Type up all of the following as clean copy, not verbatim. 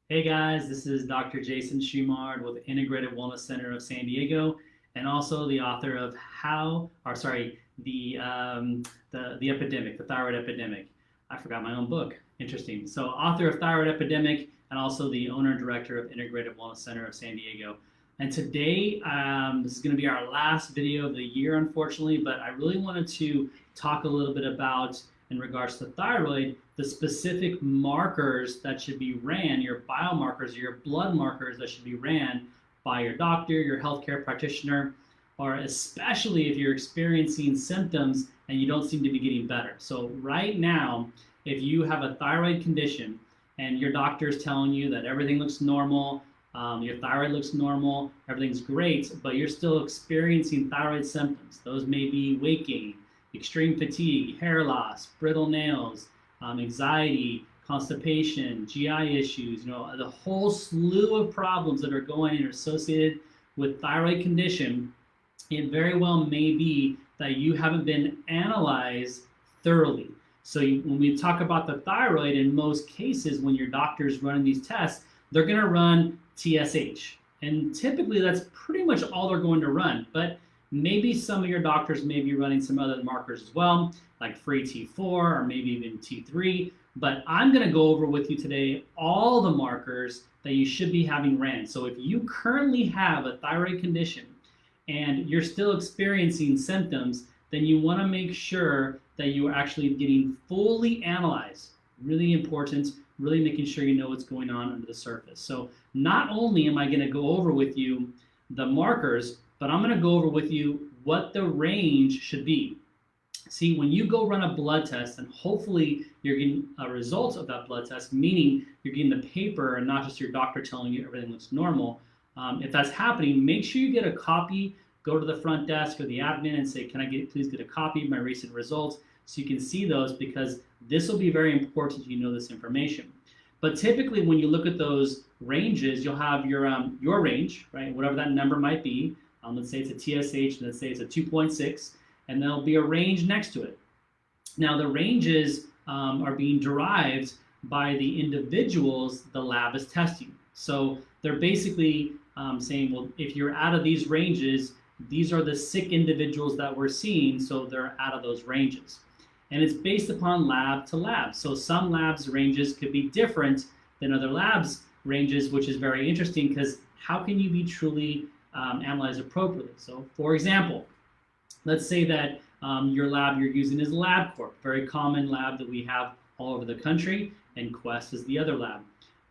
Hey guys, this is Dr. Jason Shumard with the Integrated Wellness Center of San Diego, and also the author of the epidemic, the thyroid epidemic. I forgot my own book. Interesting. So, author of Thyroid Epidemic, and also the owner and director of Integrated Wellness Center of San Diego. And today, this is going to be our last video of the year, unfortunately, but I really wanted to talk a little bit about, in regards to thyroid, the specific markers that should be ran, your biomarkers, your blood markers that should be ran by your doctor, your healthcare practitioner, or especially if you're experiencing symptoms and you don't seem to be getting better. So right now, if you have a thyroid condition and your doctor is telling you that everything looks normal, your thyroid looks normal, everything's great, but you're still experiencing thyroid symptoms. Those may be weight gain, extreme fatigue, hair loss, brittle nails, anxiety, constipation, GI issues, the whole slew of problems that are going and are associated with thyroid condition. It very well may be that you haven't been analyzed thoroughly. So when we talk about the thyroid, in most cases, when your doctor is running these tests, they're going to run TSH. And typically that's pretty much all they're going to run. But maybe some of your doctors may be running some other markers as well, like free T4 or maybe even T3. But I'm going to go over with you today all the markers that you should be having ran. So if you currently have a thyroid condition and you're still experiencing symptoms, then you want to make sure that you are actually getting fully analyzed. Really important, really making sure you know what's going on under the surface. So not only am I going to go over with you the markers, but I'm going to go over with you what the range should be. See, when you go run a blood test, and hopefully you're getting a result of that blood test, meaning you're getting the paper and not just your doctor telling you everything looks normal. If that's happening, make sure you get a copy. Go to the front desk or the admin and say, can I please get a copy of my recent results, so you can see those, because this will be very important you know this information. But typically when you look at those ranges, you'll have your range, right? Whatever that number might be. Let's say it's a TSH, let's say it's a 2.6, and there'll be a range next to it. Now the ranges are being derived by the individuals the lab is testing. So they're basically saying, well, if you're out of these ranges, these are the sick individuals that we're seeing, so they're out of those ranges. And it's based upon lab to lab. So some labs' ranges could be different than other labs' ranges, which is very interesting, because how can you be truly analyzed appropriately? So for example, let's say that your lab you're using is LabCorp, very common lab that we have all over the country, and Quest is the other lab.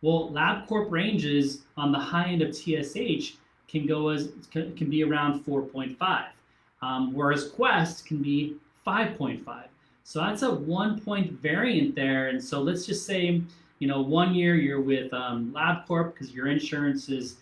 Well, LabCorp ranges on the high end of TSH can be around 4.5, whereas Quest can be 5.5. So that's a 1-point variant there. And so let's just say, 1 year you're with LabCorp because your insurance is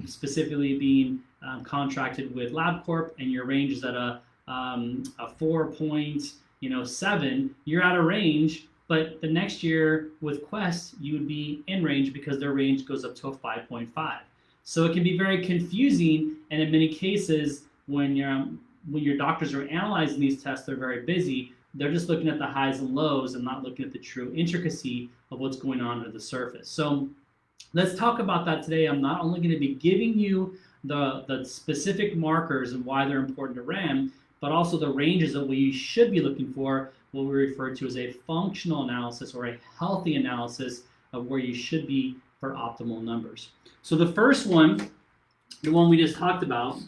specifically being contracted with LabCorp, and your range is at a 4.7. You're out of range. But the next year with Quest, you would be in range because their range goes up to a 5.5. So it can be very confusing, and in many cases, when your doctors are analyzing these tests, they're very busy. They're just looking at the highs and lows and not looking at the true intricacy of what's going on under the surface. So let's talk about that today. I'm not only going to be giving you the specific markers and why they're important to RAM, but also the ranges that we should be looking for, what we refer to as a functional analysis or a healthy analysis of where you should be for optimal numbers. So the first one, the one we just talked about,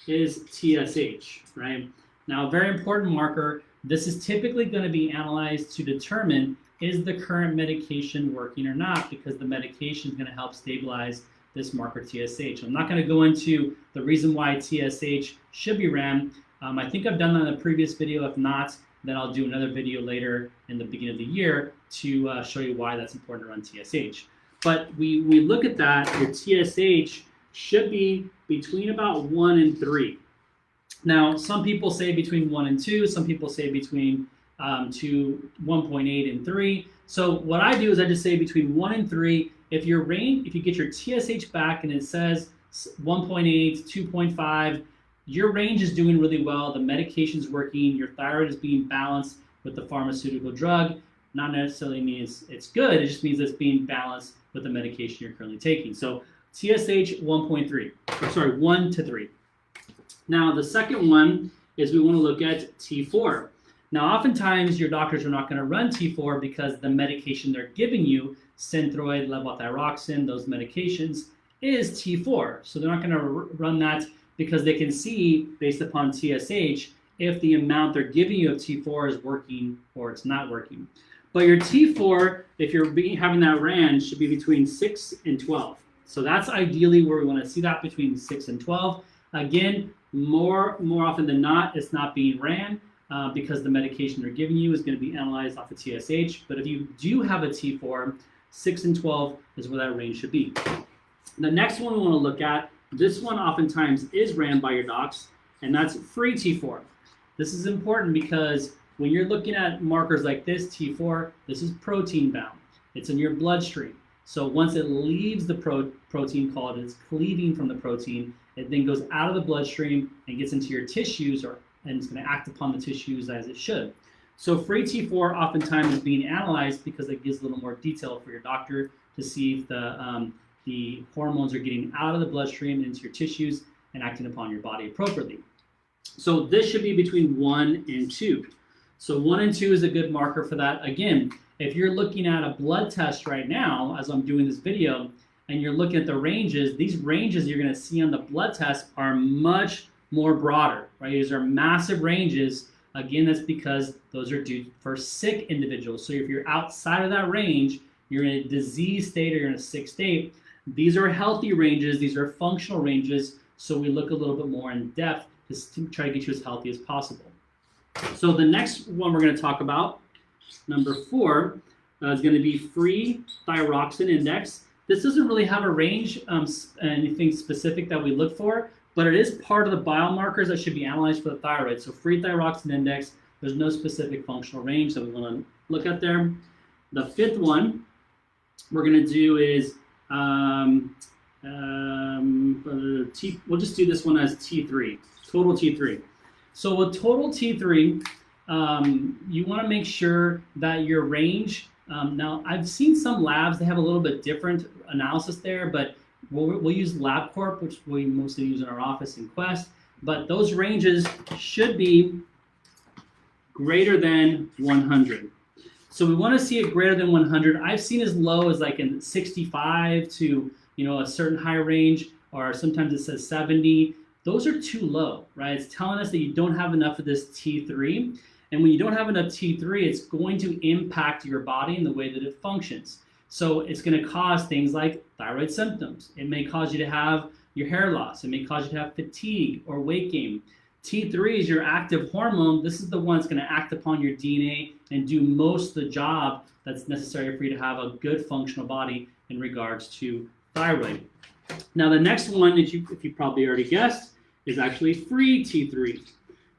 is TSH, right? Now, a very important marker. This is typically going to be analyzed to determine, is the current medication working or not, because the medication is going to help stabilize this marker TSH. I'm not going to go into the reason why TSH should be ran. I think I've done that in a previous video. If not, then I'll do another video later in the beginning of the year to show you why that's important to run TSH. But we look at that, your TSH should be between about 1 and 3. Now, some people say between 1 and 2, some people say between 1.8 and 3. So what I do is I just say between 1 and 3. If you get your TSH back and it says 1.8, 2.5, your range is doing really well, the medication's working, your thyroid is being balanced with the pharmaceutical drug. Not necessarily means it's good, it just means it's being balanced with the medication you're currently taking. So TSH 1.3, or sorry, 1 to 3. Now the second one is we want to look at T4. Now oftentimes your doctors are not going to run T4 because the medication they're giving you, Synthroid, levothyroxine, those medications, is T4. So they're not going to run that because they can see, based upon TSH, if the amount they're giving you of T4 is working or it's not working. But your T4, if you're having that ran, should be between 6 and 12. So that's ideally where we want to see that, between 6 and 12. Again, more often than not, it's not being ran because the medication they're giving you is going to be analyzed off of TSH. But if you do have a T4, 6 and 12 is where that range should be. The next one we want to look at, this one oftentimes is ran by your docs, and that's free T4. This is important because when you're looking at markers like this, T4, this is protein bound. It's in your bloodstream. So once it leaves the protein called, it's cleaving from the protein, it then goes out of the bloodstream and gets into your tissues, and it's going to act upon the tissues as it should. So free T4 oftentimes is being analyzed because it gives a little more detail for your doctor to see if the hormones are getting out of the bloodstream into your tissues and acting upon your body appropriately. So this should be between 1 and 2. So 1 and 2 is a good marker for that. Again, if you're looking at a blood test right now, as I'm doing this video, and you're looking at the ranges, these ranges you're going to see on the blood test are much more broader, right? These are massive ranges. Again, that's because those are due for sick individuals. So if you're outside of that range, you're in a disease state or you're in a sick state. These are healthy ranges. These are functional ranges. So we look a little bit more in depth to try to get you as healthy as possible. So the next one we're going to talk about, number 4, is going to be free thyroxine index. This doesn't really have a range, anything specific that we look for, but it is part of the biomarkers that should be analyzed for the thyroid. So free thyroxine index, there's no specific functional range that we want to look at there. The 5th one we're going to do is, we'll just do this one as T3, total T3. So with total T3, you want to make sure that your range, now I've seen some labs, they have a little bit different analysis there, but we'll use LabCorp, which we mostly use in our office in Quest, but those ranges should be greater than 100. So we want to see it greater than 100. I've seen as low as like in 65 to, a certain high range, or sometimes it says 70. Those are too low, right? It's telling us that you don't have enough of this T3. And when you don't have enough T3, it's going to impact your body in the way that it functions. So it's going to cause things like thyroid symptoms. It may cause you to have your hair loss. It may cause you to have fatigue or weight gain. T3 is your active hormone. This is the one that's going to act upon your DNA and do most of the job that's necessary for you to have a good functional body in regards to thyroid. Now the next one, if you probably already guessed, is actually free T3.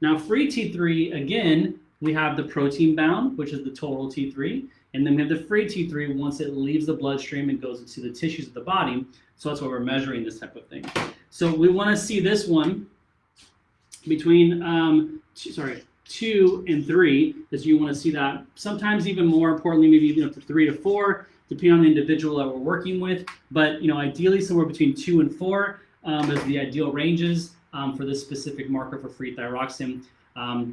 Now free T3, again, we have the protein bound, which is the total T3, and then we have the free T3 once it leaves the bloodstream and goes into the tissues of the body. So that's why we're measuring this type of thing. So we want to see this one between 2 and 3, is you want to see that. Sometimes even more importantly, maybe even up to 3 to 4, depending on the individual that we're working with. But ideally somewhere between 2 and 4 is the ideal ranges for this specific marker for free thyroxine.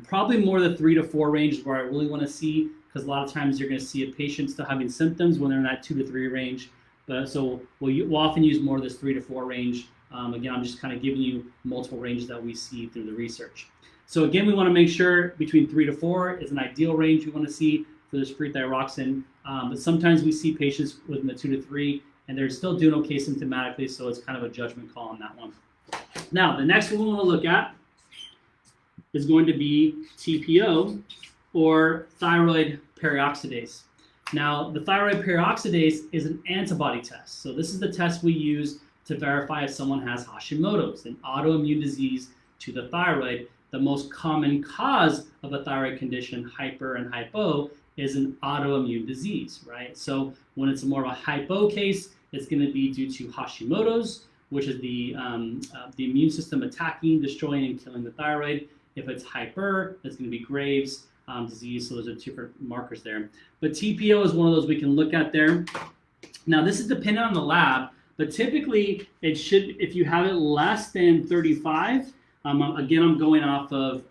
Probably more the 3 to 4 range is where I really want to see, because a lot of times you're going to see a patient still having symptoms when they're in that 2 to 3 range. But so we'll often use more of this 3 to 4 range. Again, I'm just kind of giving you multiple ranges that we see through the research. So again, we want to make sure between 3 to 4 is an ideal range we want to see for this free thyroxine. But sometimes we see patients within the 2 to 3, and they're still doing okay symptomatically, so it's kind of a judgment call on that one. Now, the next one we want to look at is going to be TPO, or thyroid peroxidase. Now, the thyroid peroxidase is an antibody test. So this is the test we use to verify if someone has Hashimoto's, an autoimmune disease to the thyroid. The most common cause of a thyroid condition, hyper and hypo, is an autoimmune disease, right? So when it's more of a hypo case, it's going to be due to Hashimoto's, which is the immune system attacking, destroying, and killing the thyroid. If it's hyper, it's going to be Graves' disease. So those are different markers there. But TPO is one of those we can look at there. Now, this is dependent on the lab, but typically it should, if you have it less than 35, again, I'm going off of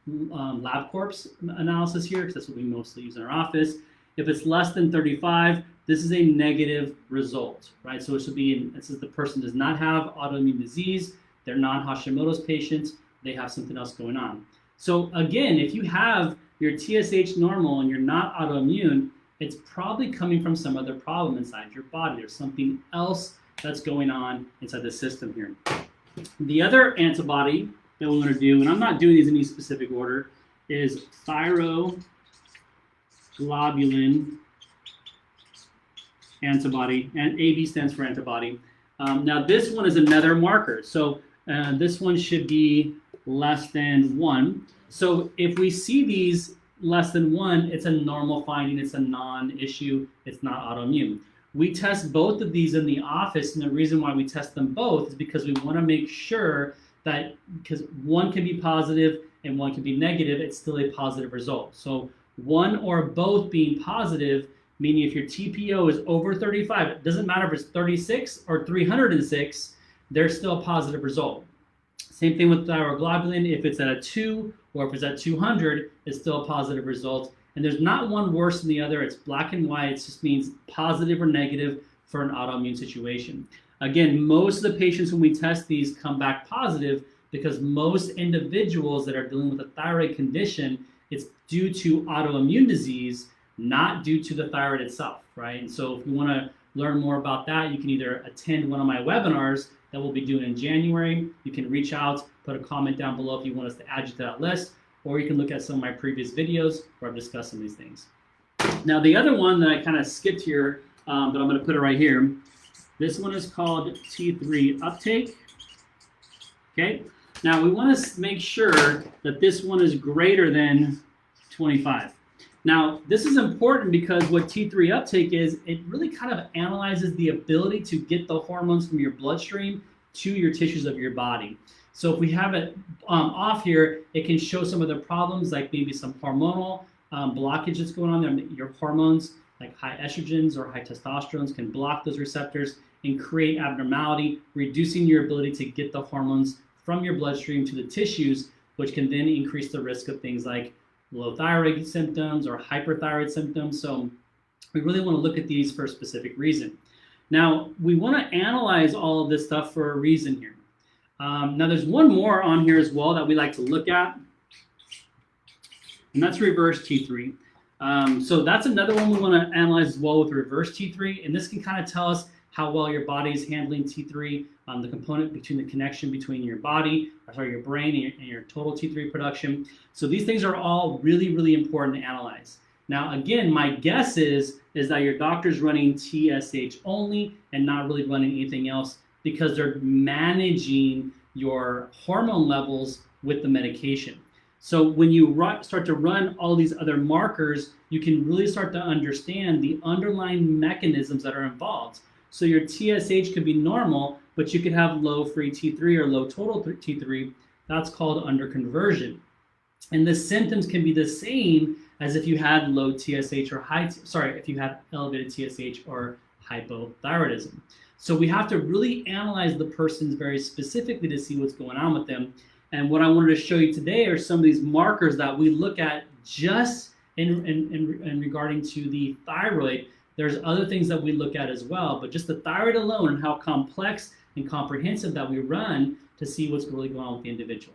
LabCorp's analysis here, because that's what we mostly use in our office. If it's less than 35, this is a negative result, right? So it should be, it says the person does not have autoimmune disease, they're not Hashimoto's patients, they have something else going on. So again, if you have your TSH normal and you're not autoimmune, it's probably coming from some other problem inside your body. There's something else that's going on inside the system here. The other antibody that we want to do, and I'm not doing these in any specific order, is thyroglobulin antibody, and AB stands for antibody. Now this one is another marker. So this one should be less than 1. So if we see these less than 1, it's a normal finding, it's a non-issue, it's not autoimmune. We test both of these in the office, and the reason why we test them both is because we want to make sure that, because one can be positive and one can be negative, it's still a positive result. So one or both being positive, meaning if your TPO is over 35, it doesn't matter if it's 36 or 306, there's still a positive result. Same thing with thyroglobulin. If it's at a 2 or if it's at 200, it's still a positive result. And there's not one worse than the other. It's black and white. It just means positive or negative for an autoimmune situation. Again, most of the patients when we test these come back positive because most individuals that are dealing with a thyroid condition, it's due to autoimmune disease, not due to the thyroid itself, right? And so if you want to learn more about that, you can either attend one of my webinars that we'll be doing in January. You can reach out, put a comment down below if you want us to add you to that list, or you can look at some of my previous videos where I've discussed some of these things. Now, the other one that I kind of skipped here, but I'm going to put it right here. This one is called T3 Uptake. Okay. Now, we want to make sure that this one is greater than 25. Now, this is important because what T3 uptake is, it really kind of analyzes the ability to get the hormones from your bloodstream to your tissues of your body. So if we have it off here, it can show some of the problems, like maybe some hormonal blockage that's going on there. Your hormones, like high estrogens or high testosterones, can block those receptors and create abnormality, reducing your ability to get the hormones from your bloodstream to the tissues, which can then increase the risk of things like low thyroid symptoms or hyperthyroid symptoms. So we really want to look at these for a specific reason. Now, we want to analyze all of this stuff for a reason here. Now, there's one more on here as well that we like to look at, and that's reverse T3. So that's another one we want to analyze as well with reverse T3, and this can kind of tell us how well your body is handling T3, the component between the connection between your body, or sorry, your brain and your total T3 production. So these things are all really, really important to analyze. Now, again, my guess is that your doctor's running TSH only and not really running anything else because they're managing your hormone levels with the medication. So when you start to run all these other markers, you can really start to understand the underlying mechanisms that are involved. So your TSH could be normal, but you could have low free T3 or low total T3. That's called underconversion. And the symptoms can be the same as if you had low TSH or if you had elevated TSH or hypothyroidism. So we have to really analyze the persons very specifically to see what's going on with them. And what I wanted to show you today are some of these markers that we look at just in regarding to the thyroid. There's other things that we look at as well, but just the thyroid alone and how complex and comprehensive that we run to see what's really going on with the individual.